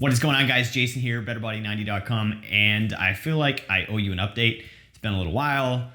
What is going on, guys? Jason here, betterbody90.com, and I feel like I owe you an update. It's been a little while.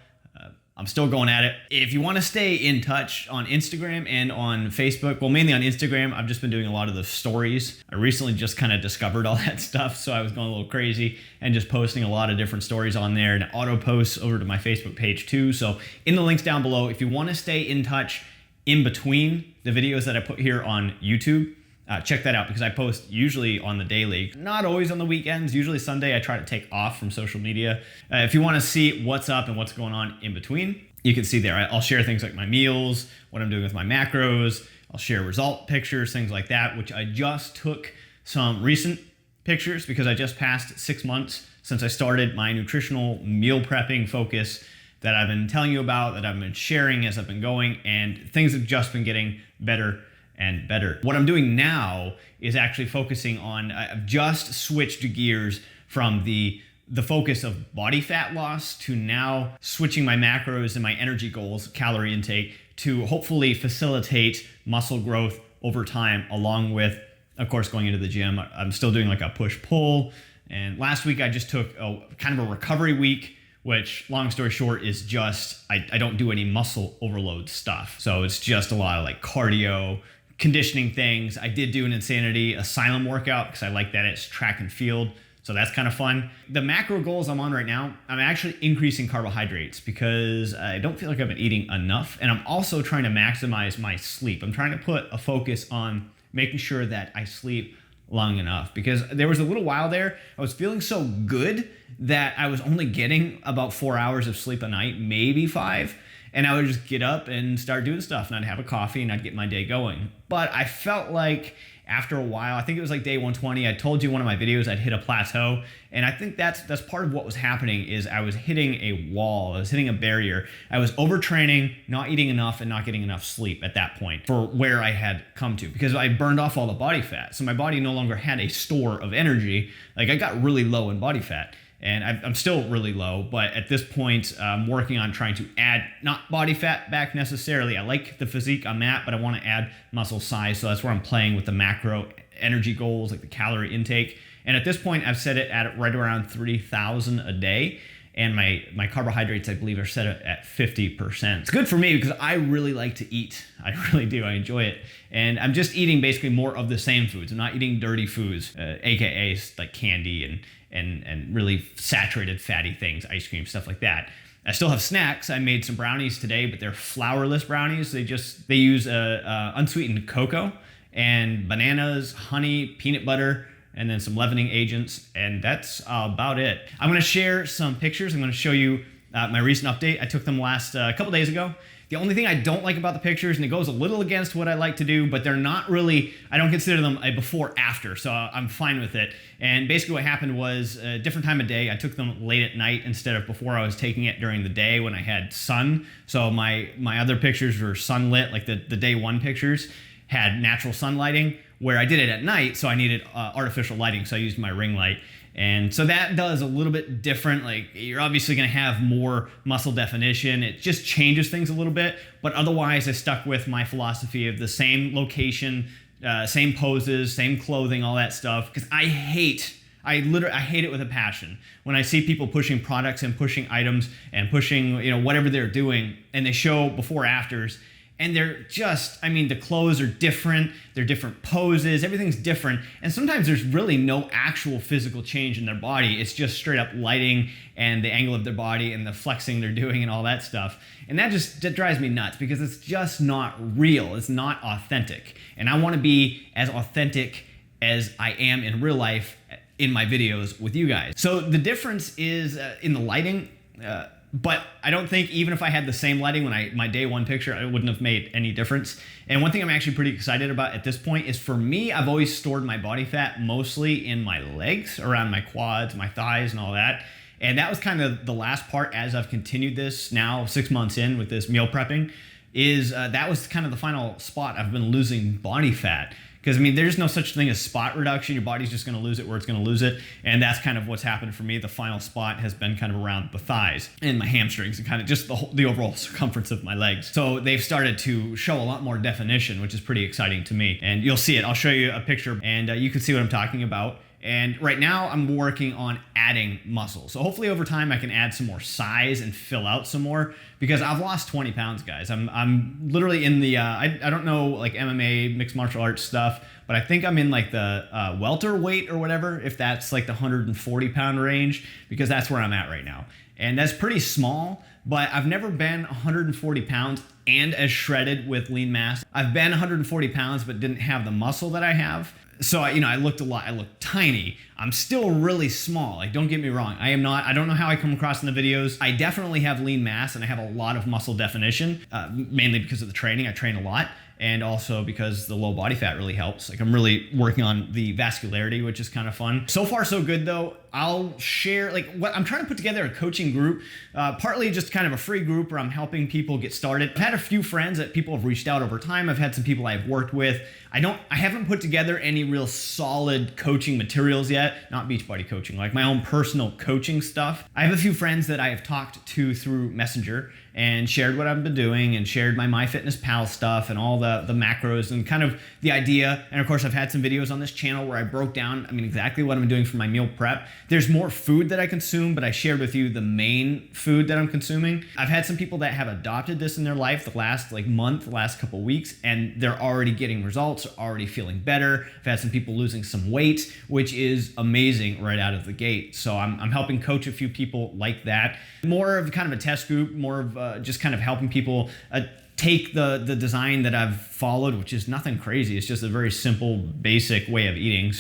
I'm still going at it. If you want to stay in touch on Instagram and on Facebook, well, mainly on Instagram, I've just been doing a lot of the stories. I recently just kind of discovered all that stuff, so I was going a little crazy and just posting a lot of different stories on there, and auto posts over to my Facebook page too. So in the links down below, if you want to stay in touch in between the videos that I put here on YouTube, check that out, because I post usually on the daily, not always on the weekends. Usually Sunday I try to take off from social media. If you want to see what's up and what's going on in between, you can see there. I'll share things like my meals, what I'm doing with my macros. I'll share result pictures, things like that, which I just took some recent pictures because I just passed 6 months since I started my nutritional meal prepping focus that I've been telling you about, that I've been sharing as I've been going, and things have just been getting better and better. What I'm doing now is actually focusing on, I've just switched gears from the focus of body fat loss to now switching my macros and my energy goals, calorie intake, to hopefully facilitate muscle growth over time, along with, of course, going into the gym. I'm still doing like a push-pull. And last week I just took a kind of a recovery week, which, long story short, is just, I don't do any muscle overload stuff. So it's just a lot of like cardio, conditioning things. I did do an Insanity Asylum workout because I like that. It's track and field, so that's kind of fun. The macro goals I'm on right now, I'm actually increasing carbohydrates because I don't feel like I've been eating enough, and I'm also trying to maximize my sleep. I'm trying to put a focus on making sure that I sleep long enough, because there was a little while there I was feeling so good that I was only getting about 4 hours of sleep a night, maybe 5. And I would just get up and start doing stuff, and I'd have a coffee and I'd get my day going. But I felt like after a while, I think it was like day 120, I told you in one of my videos I'd hit a plateau. And I think that's part of what was happening, is I was hitting a wall. I was hitting a barrier. I was overtraining, not eating enough, and not getting enough sleep at that point for where I had come to, because I burned off all the body fat. So my body no longer had a store of energy. Like, I got really low in body fat. And I'm still really low, but at this point, I'm working on trying to add, not body fat back necessarily. I like the physique I'm at, but I want to add muscle size. So that's where I'm playing with the macro energy goals, like the calorie intake. And at this point, I've set it at right around 3,000 a day. And my carbohydrates, I believe, are set at 50%. It's good for me because I really like to eat. I really do. I enjoy it. And I'm just eating basically more of the same foods. I'm not eating dirty foods, AKA like candy and really saturated fatty things, ice cream, stuff like that. I still have snacks. I made some brownies today, but they're flourless brownies. They use unsweetened cocoa and bananas, honey, peanut butter, and then some leavening agents, and that's about it. I'm gonna share some pictures. I'm gonna show you my recent update. I took them last couple days ago. The only thing I don't like about the pictures, and it goes a little against what I like to do, but they're not really, I don't consider them a before-after, so I'm fine with it. And basically what happened was a different time of day. I took them late at night instead of before. I was taking it during the day when I had sun. So my other pictures were sunlit, like the day one pictures had natural sun lighting, where I did it at night, so I needed artificial lighting, so I used my ring light. And so that does a little bit different. Like, you're obviously going to have more muscle definition. It just changes things a little bit. But otherwise, I stuck with my philosophy of the same location, same poses, same clothing, all that stuff. Because I hate it with a passion when I see people pushing products and pushing items and pushing, whatever they're doing, and they show before afters. And they're just, the clothes are different, they're different poses, everything's different. And sometimes there's really no actual physical change in their body. It's just straight up lighting and the angle of their body and the flexing they're doing and all that stuff. And that drives me nuts, because it's just not real. It's not authentic. And I want to be as authentic as I am in real life in my videos with you guys. So the difference is in the lighting. But I don't think, even if I had the same lighting when my day one picture, it wouldn't have made any difference. And one thing I'm actually pretty excited about at this point is, for me, I've always stored my body fat mostly in my legs, around my quads, my thighs, and all that. And that was kind of the last part as I've continued this now 6 months in with this meal prepping, is that was kind of the final spot I've been losing body fat. Because, there's no such thing as spot reduction. Your body's just going to lose it where it's going to lose it. And that's kind of what's happened for me. The final spot has been kind of around the thighs and my hamstrings and kind of just the overall circumference of my legs. So they've started to show a lot more definition, which is pretty exciting to me. And you'll see it. I'll show you a picture, and you can see what I'm talking about. And right now I'm working on adding muscle. So hopefully over time I can add some more size and fill out some more, because I've lost 20 pounds, guys. I'm literally in the, I don't know like MMA, mixed martial arts stuff, but I think I'm in like the welterweight or whatever, if that's like the 140 pound range, because that's where I'm at right now. And that's pretty small, but I've never been 140 pounds and as shredded with lean mass. I've been 140 pounds, but didn't have the muscle that I have. So, I looked I looked tiny. I'm still really small. Like, don't get me wrong. I don't know how I come across in the videos. I definitely have lean mass and I have a lot of muscle definition, mainly because of the training. I train a lot. And also because the low body fat really helps. Like, I'm really working on the vascularity, which is kind of fun. So far, so good though. I'll share, like, what I'm trying to put together a coaching group, partly just kind of a free group where I'm helping people get started. I've had a few friends that people have reached out over time. I've had some people I've worked with. I haven't put together any real solid coaching materials yet, not Beachbody coaching, like my own personal coaching stuff. I have a few friends that I have talked to through Messenger and shared what I've been doing and shared my MyFitnessPal stuff and all the macros and kind of the idea. And of course, I've had some videos on this channel where I broke down, exactly what I'm doing for my meal prep. There's more food that I consume, but I shared with you the main food that I'm consuming. I've had some people that have adopted this in their life the last month, the last couple weeks, and they're already getting results, already feeling better. I've had some people losing some weight, which is amazing right out of the gate. So I'm helping coach a few people like that. More of kind of a test group, more of just kind of helping people take the design that I've followed, which is nothing crazy. It's just a very simple, basic way of eating,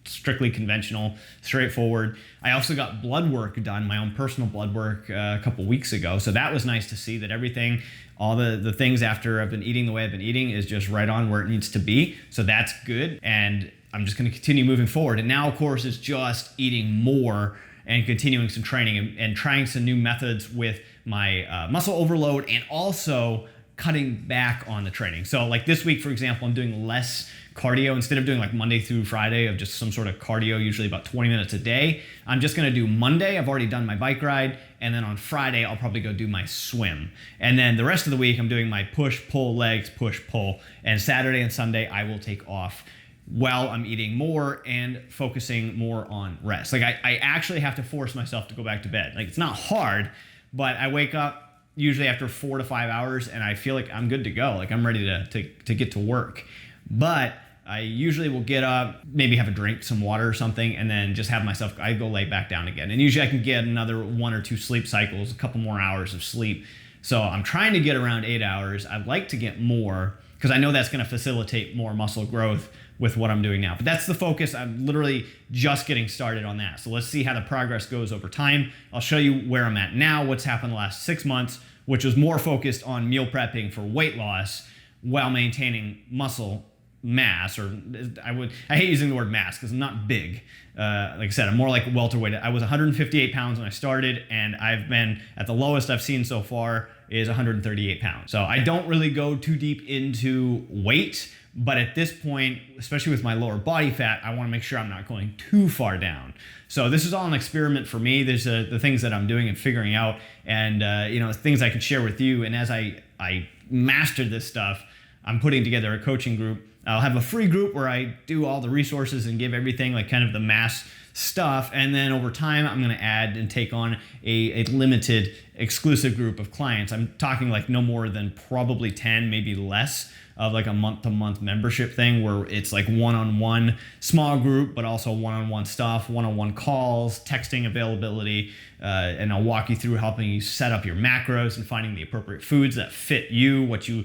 strictly conventional, straightforward. I also got blood work done, my own personal blood work a couple weeks ago. So that was nice to see that everything, all the things after I've been eating the way I've been eating is just right on where it needs to be. So that's good. And I'm just going to continue moving forward. And now, of course, it's just eating more and continuing some training and trying some new methods with my muscle overload, and also cutting back on the training. So like this week, for example, I'm doing less cardio. Instead of doing like Monday through Friday of just some sort of cardio, usually about 20 minutes a day, I'm just gonna do Monday. I've already done my bike ride. And then on Friday, I'll probably go do my swim. And then the rest of the week, I'm doing my push, pull, legs, push, pull. And Saturday and Sunday, I will take off while I'm eating more and focusing more on rest. Like I actually have to force myself to go back to bed. Like, it's not hard, but I wake up usually after 4 to 5 hours and I feel like I'm good to go. Like, I'm ready to get to work. But I usually will get up, maybe have a drink, some water or something, and then just have myself, I go lay back down again. And usually I can get another 1 or 2 sleep cycles, a couple more hours of sleep. So I'm trying to get around 8 hours. I'd like to get more because I know that's going to facilitate more muscle growth with what I'm doing now. But that's the focus. I'm literally just getting started on that. So let's see how the progress goes over time. I'll show you where I'm at now, what's happened the last 6 months, which was more focused on meal prepping for weight loss while maintaining muscle mass, or I hate using the word mass because I'm not big. Like I said, I'm more like welterweight. I was 158 pounds when I started, and I've been at the lowest I've seen so far is 138 pounds. So I don't really go too deep into weight, but at this point, especially with my lower body fat, I want to make sure I'm not going too far down. So this is all an experiment for me. There's the things that I'm doing and figuring out, and things I can share with you. And as I master this stuff, I'm putting together a coaching group. I'll have a free group where I do all the resources and give everything, like kind of the mass stuff. And then over time, I'm going to add and take on a limited exclusive group of clients. I'm talking like no more than probably 10, maybe less, of like a month-to-month membership thing where it's like one-on-one small group, but also one-on-one stuff, one-on-one calls, texting availability, and I'll walk you through helping you set up your macros and finding the appropriate foods that fit you, what you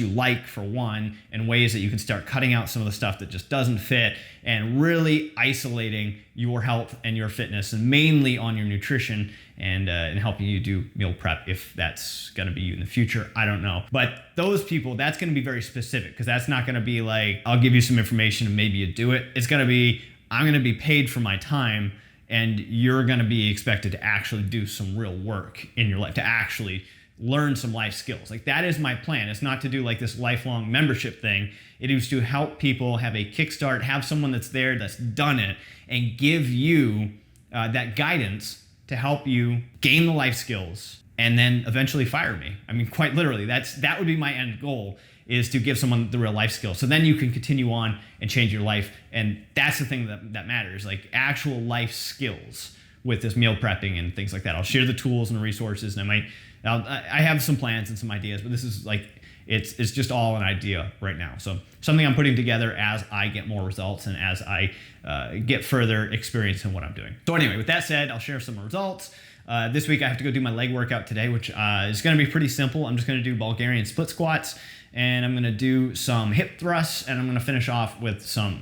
like for one, and ways that you can start cutting out some of the stuff that just doesn't fit, and really isolating your health and your fitness, and mainly on your nutrition, and helping you do meal prep if that's going to be you in the future. I don't know. But those people, that's going to be very specific, because that's not going to be like, I'll give you some information and maybe you do it. It's going to be, I'm going to be paid for my time, and you're going to be expected to actually do some real work in your life, to actually learn some life skills. Like, that is my plan. It's not to do like this lifelong membership thing. It is to help people have a kickstart, have someone that's there, that's done it, and give you that guidance to help you gain the life skills and then eventually fire me. I mean, quite literally, that would be my end goal, is to give someone the real life skills. So then you can continue on and change your life. And that's the thing that matters, like actual life skills with this meal prepping and things like that. I'll share the tools and the resources, and I have some plans and some ideas, but this is like, it's just all an idea right now. So something I'm putting together as I get more results and as I get further experience in what I'm doing. So anyway, with that said, I'll share some results. This week I have to go do my leg workout today, which is going to be pretty simple. I'm just going to do Bulgarian split squats, and I'm going to do some hip thrusts, and I'm going to finish off with some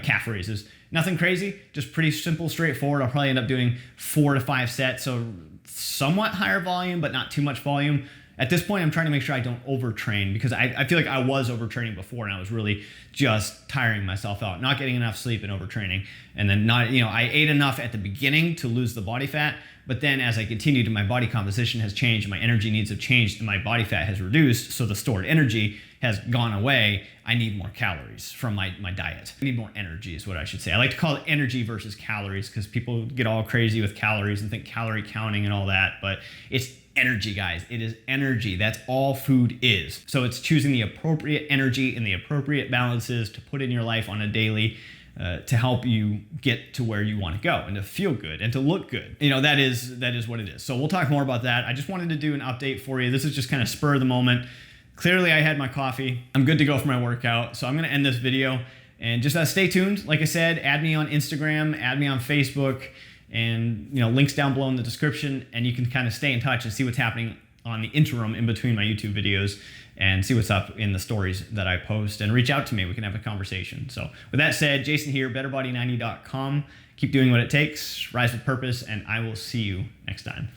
calf raises. Nothing crazy, just pretty simple, straightforward. I'll probably end up doing 4 to 5 sets, so somewhat higher volume, but not too much volume. At this point, I'm trying to make sure I don't overtrain, because I feel like I was overtraining before, and I was really just tiring myself out, not getting enough sleep and overtraining. And then I ate enough at the beginning to lose the body fat, but then as I continued, my body composition has changed, my energy needs have changed, and my body fat has reduced, so the stored energy has gone away. I need more calories from my diet. I need more energy is what I should say. I like to call it energy versus calories, because people get all crazy with calories and think calorie counting and all that, but it's energy, guys. It is energy. That's all food is. So it's choosing the appropriate energy and the appropriate balances to put in your life on a daily to help you get to where you want to go and to feel good and to look good. That is what it is. So we'll talk more about that. I just wanted to do an update for you. This is just kind of spur of the moment. Clearly I had my coffee. I'm good to go for my workout. So I'm going to end this video, and just stay tuned. Like I said, add me on Instagram, add me on Facebook, and links down below in the description, and you can kind of stay in touch and see what's happening on the interim in between my YouTube videos, and see what's up in the stories that I post, and reach out to me. We can have a conversation. So with that said, Jason here, betterbody90.com. Keep doing what it takes, rise with purpose, and I will see you next time.